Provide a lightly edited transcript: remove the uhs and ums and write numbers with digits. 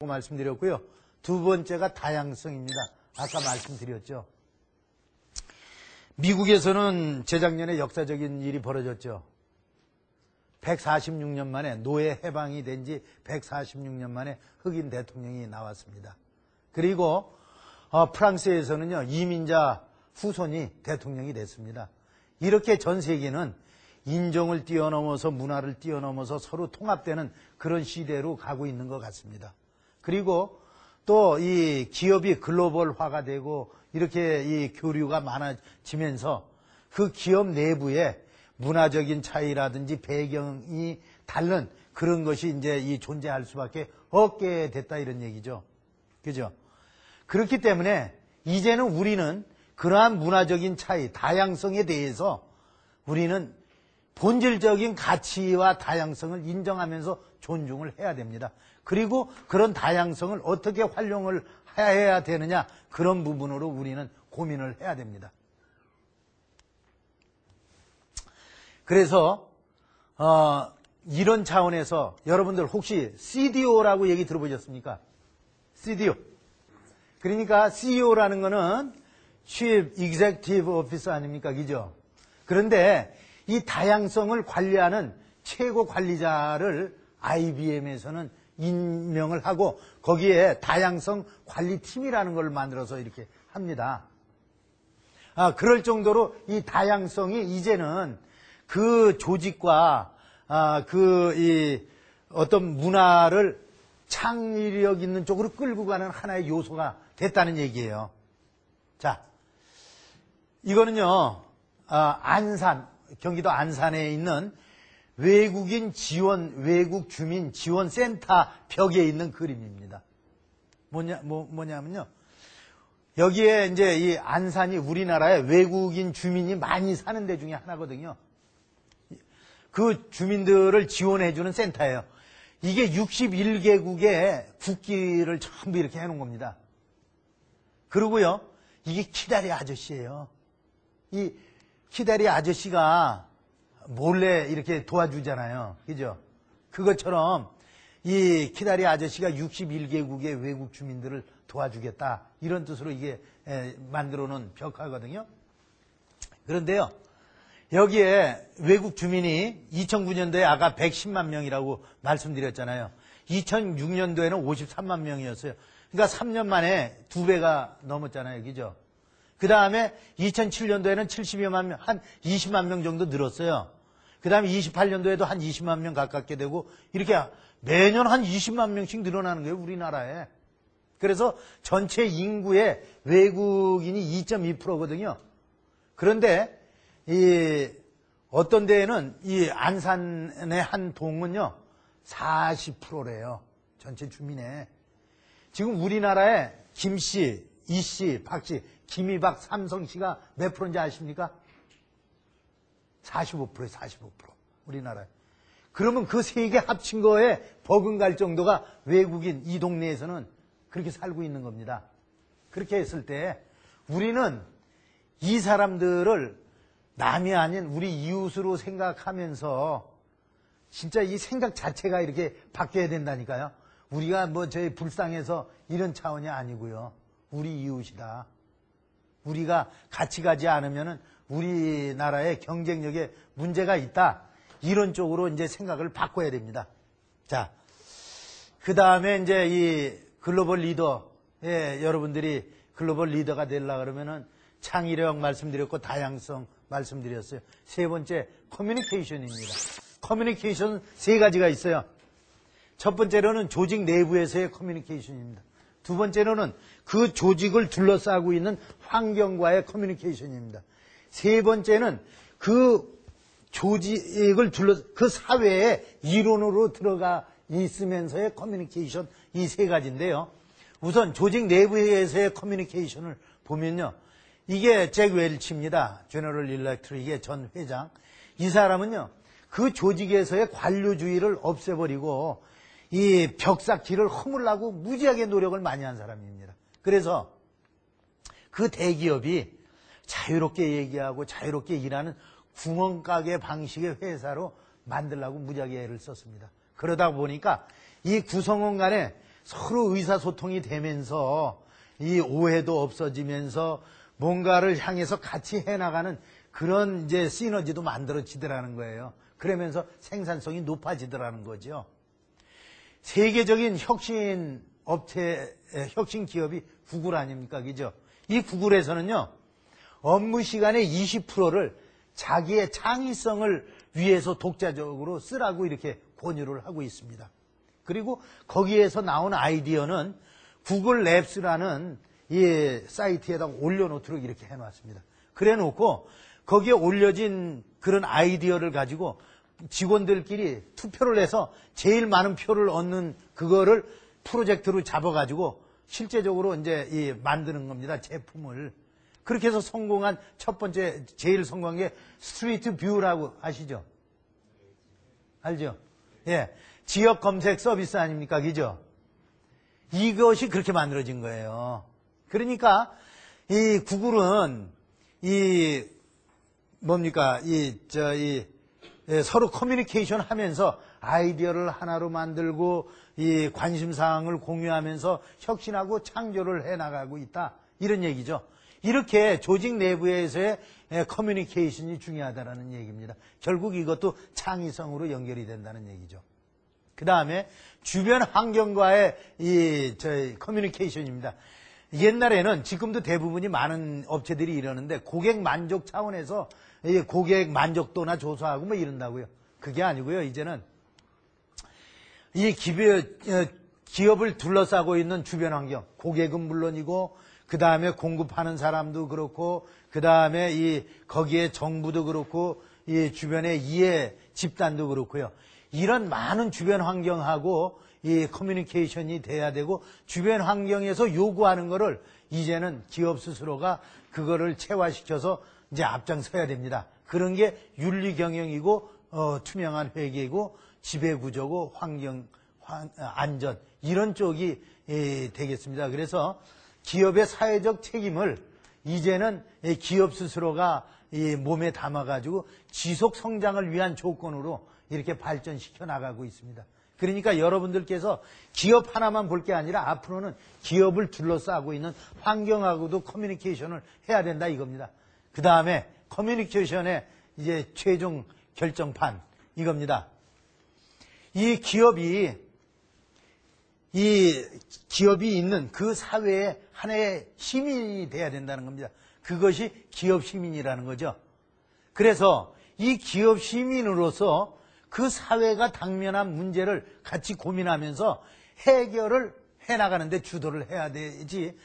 말씀드렸고요. 두 번째가 다양성입니다. 아까 말씀드렸죠. 미국에서는 재작년에 역사적인 일이 벌어졌죠. 146년 만에 노예 해방이 된 지 146년 만에 흑인 대통령이 나왔습니다. 그리고 프랑스에서는요, 이민자 후손이 대통령이 됐습니다. 이렇게 전 세계는 인종을 뛰어넘어서 문화를 뛰어넘어서 서로 통합되는 그런 시대로 가고 있는 것 같습니다. 그리고 또 이 기업이 글로벌화가 되고 이렇게 이 교류가 많아지면서 그 기업 내부에 문화적인 차이라든지 배경이 다른 그런 것이 이제 이 존재할 수밖에 없게 됐다 이런 얘기죠. 그죠? 그렇기 때문에 이제는 우리는 그러한 문화적인 차이, 다양성에 대해서 우리는 본질적인 가치와 다양성을 인정하면서 존중을 해야 됩니다. 그리고 그런 다양성을 어떻게 활용을 해야 되느냐, 그런 부분으로 우리는 고민을 해야 됩니다. 그래서 이런 차원에서 여러분들 혹시 CDO라고 얘기 들어보셨습니까? CDO. 그러니까 CEO라는 거는 Chief Executive Officer 아닙니까? 그죠? 그런데 이 다양성을 관리하는 최고 관리자를 IBM에서는 임명을 하고 거기에 다양성 관리팀이라는 걸 만들어서 이렇게 합니다. 그럴 정도로 이 다양성이 이제는 그 조직과 어떤 문화를 창의력 있는 쪽으로 끌고 가는 하나의 요소가 됐다는 얘기예요. 자, 이거는요, 경기도 안산에 있는 외국인 지원, 외국 주민 지원 센터 벽에 있는 그림입니다. 뭐냐면요. 여기에 이제 이 안산이 우리나라에 외국인 주민이 많이 사는 데 중에 하나거든요. 그 주민들을 지원해주는 센터예요. 이게 61개국의 국기를 전부 이렇게 해놓은 겁니다. 그리고요, 이게 키다리 아저씨예요. 이 키다리 아저씨가 몰래 이렇게 도와주잖아요. 그죠? 그것처럼 이 키다리 아저씨가 61개국의 외국 주민들을 도와주겠다. 이런 뜻으로 이게 만들어 놓은 벽화거든요. 그런데요, 여기에 외국 주민이 2009년도에 아까 110만 명이라고 말씀드렸잖아요. 2006년도에는 53만 명이었어요. 그러니까 3년 만에 2배가 넘었잖아요. 그죠? 그 다음에 2007년도에는 70여만 명, 한 20만 명 정도 늘었어요. 그 다음에 28년도에도 한 20만 명 가깝게 되고 이렇게 매년 한 20만 명씩 늘어나는 거예요. 우리나라에. 그래서 전체 인구의 외국인이 2.2%거든요. 그런데 어떤 데에는 이 안산의 한 동은요 40%래요. 전체 주민의. 지금 우리나라에 김씨, 이씨, 박씨, 김이박, 삼성씨가 몇 프로인지 아십니까? 45%예요. 45%. 우리나라에. 그러면 그 세 개 합친 거에 버금갈 정도가 외국인 이 동네에서는 그렇게 살고 있는 겁니다. 그렇게 했을 때 우리는 이 사람들을 남이 아닌 우리 이웃으로 생각하면서 진짜 이 생각 자체가 이렇게 바뀌어야 된다니까요. 우리가 저희 불쌍해서 이런 차원이 아니고요. 우리 이웃이다. 우리가 같이 가지 않으면은 우리나라의 경쟁력에 문제가 있다. 이런 쪽으로 이제 생각을 바꿔야 됩니다. 자, 그 다음에 이제 이 글로벌 리더, 여러분들이 글로벌 리더가 되려고 그러면은 창의력 말씀드렸고 다양성 말씀드렸어요. 세 번째, 커뮤니케이션입니다. 커뮤니케이션 세 가지가 있어요. 첫 번째로는 조직 내부에서의 커뮤니케이션입니다. 두 번째로는 그 조직을 둘러싸고 있는 환경과의 커뮤니케이션입니다. 세 번째는 그 조직을 그 사회의 이론으로 들어가 있으면서의 커뮤니케이션, 이 세 가지인데요. 우선 조직 내부에서의 커뮤니케이션을 보면요. 이게 잭 웰치입니다. 제너럴 일렉트릭의 전 회장. 이 사람은요, 그 조직에서의 관료주의를 없애버리고 이 벽쌓기를 허물라고 무지하게 노력을 많이 한 사람입니다. 그래서 그 대기업이 자유롭게 얘기하고 자유롭게 일하는 구멍가게 방식의 회사로 만들려고 무지하게 애를 썼습니다. 그러다 보니까 이 구성원 간에 서로 의사소통이 되면서 이 오해도 없어지면서 뭔가를 향해서 같이 해나가는 그런 이제 시너지도 만들어지더라는 거예요. 그러면서 생산성이 높아지더라는 거죠. 세계적인 혁신 업체, 혁신 기업이 구글 아닙니까? 그죠? 이 구글에서는요, 업무 시간의 20%를 자기의 창의성을 위해서 독자적으로 쓰라고 이렇게 권유를 하고 있습니다. 그리고 거기에서 나온 아이디어는 구글 랩스라는 이 사이트에다가 올려놓도록 이렇게 해놨습니다. 그래 놓고 거기에 올려진 그런 아이디어를 가지고 직원들끼리 투표를 해서 제일 많은 표를 얻는 그거를 프로젝트로 잡아가지고 실제적으로 이제 만드는 겁니다. 제품을. 그렇게 해서 성공한 첫 번째, 제일 성공한 게 스트리트 뷰라고 아시죠? 알죠? 예. 지역 검색 서비스 아닙니까? 그죠? 이것이 그렇게 만들어진 거예요. 그러니까, 이 구글은, 서로 커뮤니케이션 하면서 아이디어를 하나로 만들고, 이 관심사항을 공유하면서 혁신하고 창조를 해 나가고 있다. 이런 얘기죠. 이렇게 조직 내부에서의 커뮤니케이션이 중요하다는 얘기입니다. 결국 이것도 창의성으로 연결이 된다는 얘기죠. 그 다음에 주변 환경과의 커뮤니케이션입니다. 옛날에는 지금도 대부분이 많은 업체들이 이러는데 고객 만족 차원에서 고객 만족도나 조사하고 뭐 이런다고요. 그게 아니고요. 이제는 이 기업을 둘러싸고 있는 주변 환경, 고객은 물론이고 그 다음에 공급하는 사람도 그렇고 그 다음에 거기에 정부도 그렇고 이 주변의 이해 집단도 그렇고요. 이런 많은 주변 환경하고 이 커뮤니케이션이 돼야 되고 주변 환경에서 요구하는 거를 이제는 기업 스스로가 그거를 체화시켜서 이제 앞장서야 됩니다. 그런 게 윤리 경영이고 투명한 회계이고 지배구조고 환경 안전 이런 쪽이 되겠습니다. 그래서 기업의 사회적 책임을 이제는 기업 스스로가 몸에 담아가지고 지속 성장을 위한 조건으로 이렇게 발전시켜 나가고 있습니다. 그러니까 여러분들께서 기업 하나만 볼 게 아니라 앞으로는 기업을 둘러싸고 있는 환경하고도 커뮤니케이션을 해야 된다 이겁니다. 그 다음에 커뮤니케이션의 이제 최종 결정판 이겁니다. 이 기업이 있는 그 사회의 하나의 시민이 돼야 된다는 겁니다. 그것이 기업 시민이라는 거죠. 그래서 이 기업 시민으로서 그 사회가 당면한 문제를 같이 고민하면서 해결을 해나가는데 주도를 해야 되지.